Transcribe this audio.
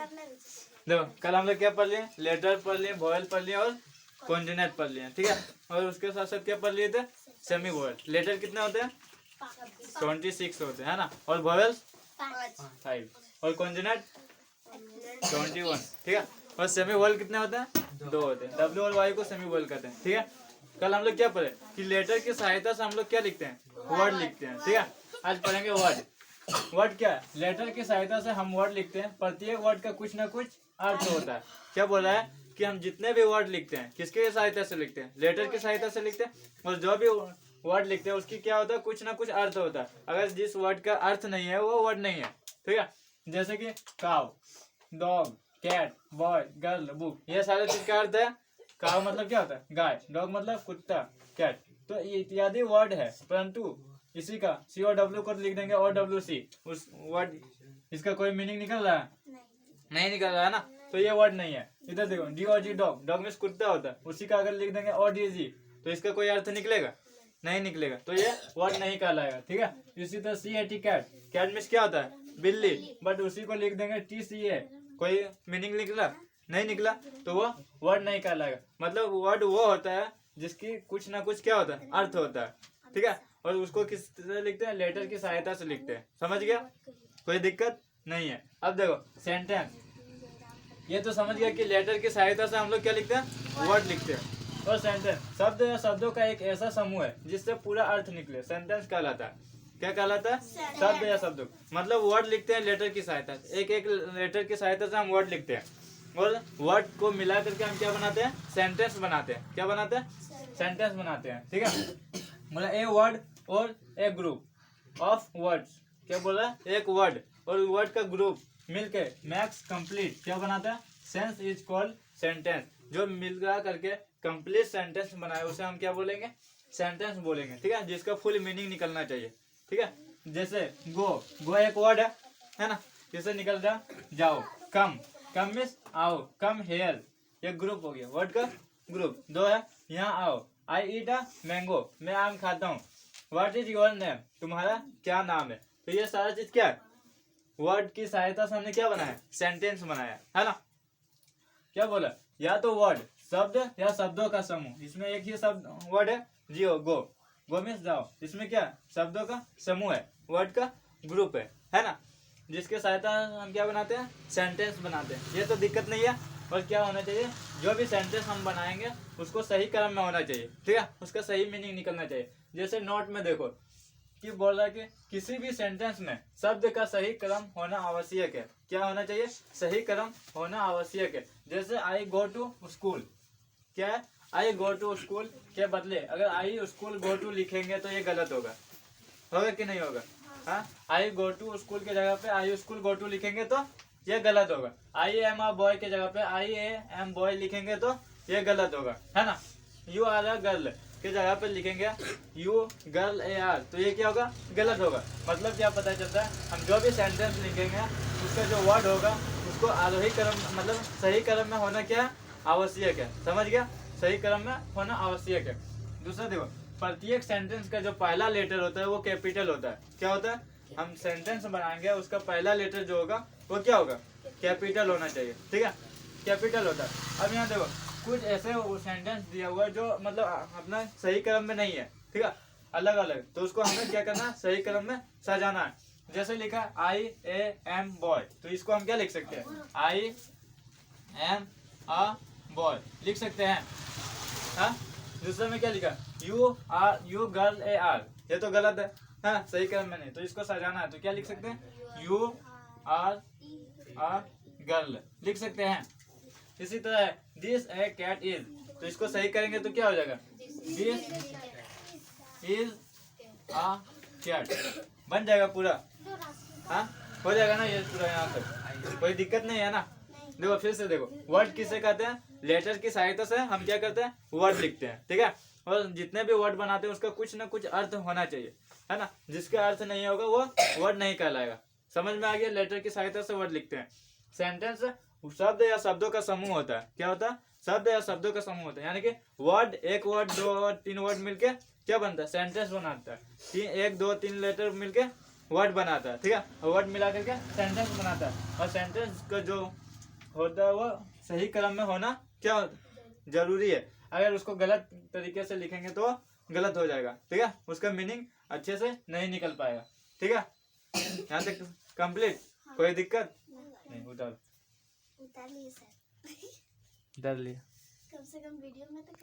देखो कल हम लोग क्या पढ़ लिए, लेटर पढ़ लिए, वोवेल पढ़ लिए और कॉन्सोनेंट पढ़ लिए, ठीक है। और उसके साथ साथ क्या पढ़ लिए थे, सेमी वोवेल। लेटर कितने होते हैं, 26 होते हैं, है ना। और वोवेल्स 5 और कॉन्सोनेंट 21, ठीक है। और सेमी वोवेल कितने होते हैं, 2 होते हैं। डब्ल्यू और वाई को सेमी वोवेल कहते हैं, ठीक है। कल हम लोग क्या पढ़े कि लेटर की सहायता से हम लोग क्या लिखते हैं, वर्ड लिखते हैं, ठीक है। आज पढ़ेंगे वर्ड। वर्ड क्या है, लेटर की सहायता से हम वर्ड लिखते हैं। प्रत्येक वर्ड का कुछ ना कुछ अर्थ होता है। क्या बोल रहा है कि हम जितने भी वर्ड लिखते हैं किसके सहायता से लिखते हैं, लेटर की सहायता से लिखते हैं। और जो भी वर्ड लिखते हैं उसकी क्या होता है, कुछ ना कुछ अर्थ होता है। अगर जिस वर्ड का अर्थ नहीं है वो वर्ड नहीं है, ठीक है। जैसे कि cow, dog, cat, boy, girl, book, ये सारे चीज का अर्थ है। काव मतलब क्या होता है, गाय। डॉग मतलब कुत्ता, कैट। तो इत्यादि वर्ड है, परंतु इसी का COW को लिख देंगे OWC, उस वर्ड इसका कोई मीनिंग निकल रहा है, नहीं निकल रहा है ना। तो ये वर्ड नहीं है। इधर देखो DOG, डॉग, डॉग में कुत्ता होता है, उसी का अगर लिख देंगे ODG तो इसका कोई अर्थ निकलेगा, नहीं निकलेगा। तो ये वर्ड नहीं कहलाएगा, ठीक है। इसी तरह CAT, कैट, कैट में क्या होता है, बिल्ली, बट उसी को लिख देंगे TCA, कोई मीनिंग निकला, नहीं निकला, तो वो वर्ड नहीं कहलाएगा। मतलब वर्ड वो होता है जिसकी कुछ ना कुछ क्या होता है, अर्थ होता है, ठीक है। और उसको किस तरह लिखते हैं, लेटर की सहायता से लिखते हैं। समझ गया, कोई दिक्कत नहीं है। अब देखो सेंटेंस, ये तो समझ गया कि लेटर की सहायता से हम लोग क्या लिखते हैं, वर्ड लिखते हैं। और सेंटेंस शब्द या शब्दों का एक ऐसा समूह है जिससे पूरा अर्थ निकले, सेंटेंस कहलाता है। क्या कहलाता है, शब्द या शब्दों, मतलब वर्ड लिखते हैं लेटर की सहायता से। एक एक लेटर की सहायता से हम वर्ड लिखते हैं और वर्ड को मिला करके हम क्या बनाते हैं, सेंटेंस बनाते हैं। क्या बनाते हैं, सेंटेंस बनाते हैं, ठीक है। मतलब ए वर्ड और ए ग्रुप ऑफ वर्ड्स, क्या बोला, एक वर्ड और वर्ड का ग्रुप मिलके मैक्स कंप्लीट क्या बनाता है, सेंस इज कॉल्ड सेंटेंस। जो मिलकर करके कंप्लीट सेंटेंस बनाए उसे हम क्या बोलेंगे, सेंटेंस बोलेंगे, ठीक है। जिसका फुल मीनिंग निकलना चाहिए, ठीक है। जैसे गो, गो एक वर्ड है ना, जैसे निकल जा, जाओ। कम, कम मीन्स आओ, कम हेयर, ये ग्रुप हो गया, वर्ड का ग्रुप। दो है, यहाँ आओ, आई ईट अ मैंगो, मैं आम खाता हूँ। व्हाट इज योर नेम, तुम्हारा क्या नाम है। तो ये सारा चीज क्या है, वर्ड की सहायता से हमने क्या बनाया, सेंटेंस बनाया, है ना। क्या बोला, या तो वर्ड शब्द या शब्दों का समूह। इसमें एक ही शब्द वर्ड है, जियो, गो, गो मीन्स जाओ। इसमें क्या शब्दों का समूह है, वर्ड का ग्रुप है ना। जिसके सहायता हम क्या बनाते हैं, सेंटेंस बनाते हैं। ये तो दिक्कत नहीं है। और क्या होना चाहिए, जो भी सेंटेंस हम बनाएंगे उसको सही क्रम में होना चाहिए, ठीक है। उसका सही मीनिंग निकलना चाहिए। जैसे नोट में देखो कि बोल रहा है कि किसी भी सेंटेंस में शब्द का सही क्रम होना आवश्यक है। क्या होना चाहिए, सही क्रम होना आवश्यक है। जैसे आई गो टू स्कूल, क्या है, आई गो टू स्कूल के बदले अगर आई स्कूल गो टू लिखेंगे तो ये गलत होगा, होगा कि नहीं होगा। हाँ, आई गो टू स्कूल के जगह पे आई स्कूल गो टू लिखेंगे तो ये गलत होगा। आई एम अ बॉय के जगह पे आई एम बॉय लिखेंगे तो ये गलत होगा, है ना। यू आर अ गर्ल के जगह पे लिखेंगे यू गर्ल ए आर, तो ये क्या होगा, गलत होगा। मतलब क्या पता चलता है, हम जो भी सेंटेंस लिखेंगे उसका जो वर्ड होगा उसको आरोही क्रम, मतलब सही क्रम में होना क्या आवश्यक है। समझ गया, सही क्रम में होना आवश्यक है। दूसरा देखो, प्रत्येक सेंटेंस का जो पहला लेटर होता है वो कैपिटल होता है। क्या होता है, हम सेंटेंस बनाएंगे उसका पहला लेटर जो होगा वो क्या होगा, कैपिटल होना चाहिए, ठीक है, कैपिटल होता है। अब यहाँ देखो कुछ ऐसे सेंटेंस दिया हुआ है जो मतलब अपना सही क्रम में नहीं है, ठीक है, अलग अलग, तो उसको हमें क्या करना है, सही क्रम में सजाना है। जैसे लिखा आई ए एम बॉय, तो इसको हम क्या लिख सकते हैं, आई एम अ बॉय लिख सकते हैं। हाँ, दूसरे में क्या लिखा, यू गर्ल ए आर, ये तो गलत है, हाँ, सही क्रम में नहीं, तो इसको सजाना है। तो क्या लिख सकते हैं, यू आर अ गर्ल लिख सकते हैं। इसी तरह दिस ए कैट इज, तो इसको सही करेंगे तो क्या हो जाएगा, दिस इज अ कैट बन जाएगा पूरा। हाँ, हो जाएगा ना ये पूरा, यहाँ तक कोई दिक्कत नहीं है ना। देखो फिर से देखो, वर्ड किसे कहते हैं, लेटर की सहायता से हम क्या करते हैं, वर्ड लिखते हैं, ठीक है। और जितने भी वर्ड बनाते हैं उसका कुछ ना कुछ अर्थ होना चाहिए, है ना। जिसका अर्थ नहीं होगा वो वर्ड नहीं कहलाएगा। समझ में आ गया, लेटर की सहायता से वर्ड लिखते हैं। सेंटेंस शब्द या शब्दों का समूह होता है। क्या होता है, शब्द या शब्दों का समूह होता है। यानी कि वर्ड, एक वर्ड, दो वर्ड, तीन वर्ड मिलके क्या बनता है, सेंटेंस बनाता है। एक दो तीन लेटर मिलके वर्ड बनाता है, ठीक है। और वर्ड मिला करके सेंटेंस बनाता है। और सेंटेंस का जो होता है वो सही क्रम में होना क्या जरूरी है। अगर उसको गलत तरीके से लिखेंगे तो गलत हो जाएगा, ठीक है, उसका मीनिंग अच्छे से नहीं निकल पाएगा, ठीक है। यहाँ तक कंप्लीट, कोई दिक्कत नहीं। उतार उतार लिए सर। डर लिया कम से कम वीडियो में तो